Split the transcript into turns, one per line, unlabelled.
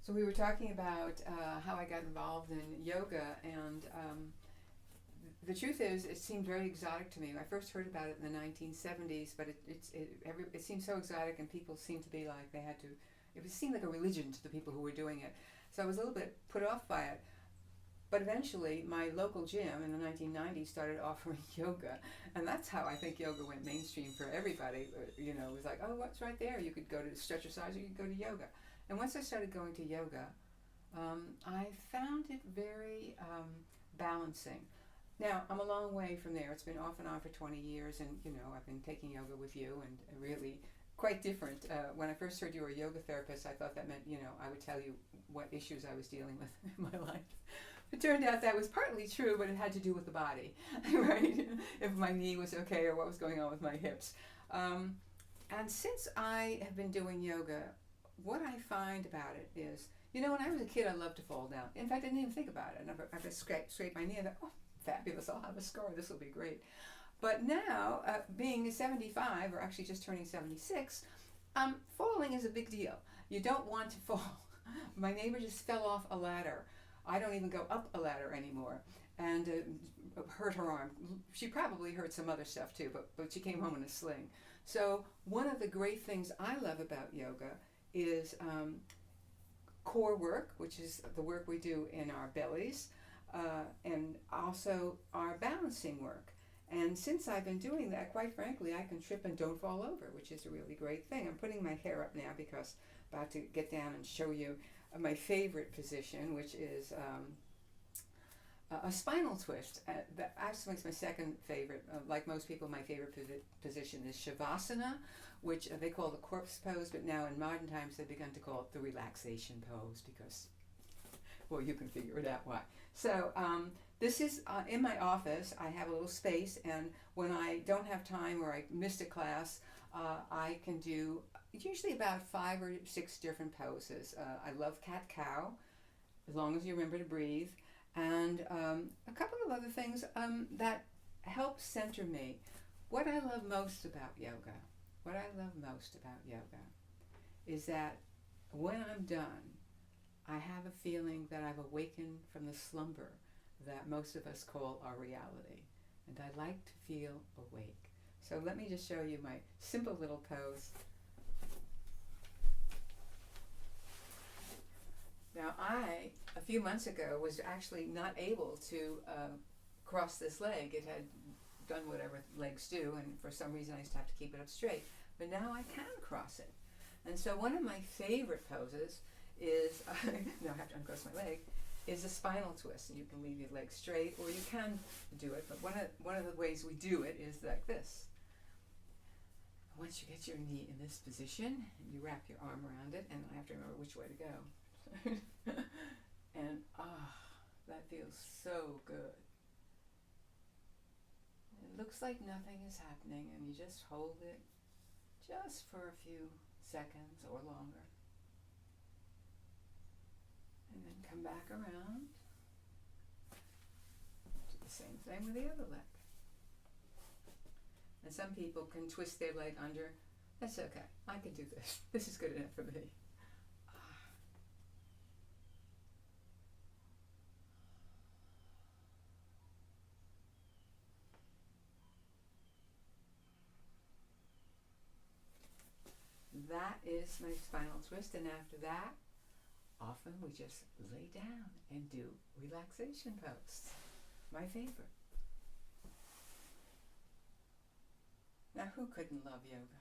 So we were talking about how I got involved in yoga, and the truth is, it seemed very exotic to me. I first heard about it in the 1970s, but it seemed so exotic, and people seemed to be like they had to. It seemed like a religion to the people who were doing it. So I was a little bit put off by it. But eventually, my local gym in the 1990s started offering yoga, and that's how I think yoga went mainstream for everybody. It was like, oh, what's right there? You could go to Stretchercise, or you could go to yoga. And once I started going to yoga, I found it very balancing. Now, I'm a long way from there. It's been off and on for 20 years, and I've been taking yoga with you, and really quite different. When I first heard you were a yoga therapist, I thought that meant, I would tell you what issues I was dealing with in my life. It turned out that was partly true, but it had to do with the body, right? If my knee was okay or what was going on with my hips. And since I have been doing yoga, what I find about it is, when I was a kid, I loved to fall down. In fact, I didn't even think about it. And I just scraped my knee, and I thought, oh, fabulous, I'll have a scar, this will be great. But now, being 75, or actually just turning 76, falling is a big deal. You don't want to fall. My neighbor just fell off a ladder. I don't even go up a ladder anymore, and hurt her arm. She probably hurt some other stuff too, but she came home in a sling. So one of the great things I love about yoga is core work, which is the work we do in our bellies, and also our balancing work. And since I've been doing that, quite frankly, I can trip and don't fall over, which is a really great thing. I'm putting my hair up now because I'm about to get down and show you my favorite position, which is a spinal twist. That actually is my second favorite. Like most people, my favorite position is Shavasana, which they call the corpse pose, but now in modern times they've begun to call it the relaxation pose because, well, you can figure it out why. So this is in my office. I have a little space, and when I don't have time or I missed a class, I can do usually about 5 or 6 different poses. I love cat-cow, as long as you remember to breathe, and a couple of other things that help center me. What I love most about yoga, is that when I'm done, I have a feeling that I've awakened from the slumber that most of us call our reality, and I like to feel awake. So let me just show you my simple little pose. Now a few months ago, was actually not able to cross this leg. It had done whatever legs do, and for some reason I used to have to keep it up straight. But now I can cross it. And so one of my favorite poses is, now I have to uncross my leg, is a spinal twist. And you can leave your leg straight, or you can do it, but one of the ways we do it is like this. Once you get your knee in this position, you wrap your arm around it, and I have to remember which way to go. And that feels so good. It looks like nothing is happening, and you just hold it just for a few seconds or longer. And then come back around. Do the same thing with the other leg. And some people can twist their leg under. That's okay. I can do this. This is good enough for me. That is my spinal twist, and after that, often we just lay down and do relaxation pose. My favorite. Now, who couldn't love yoga?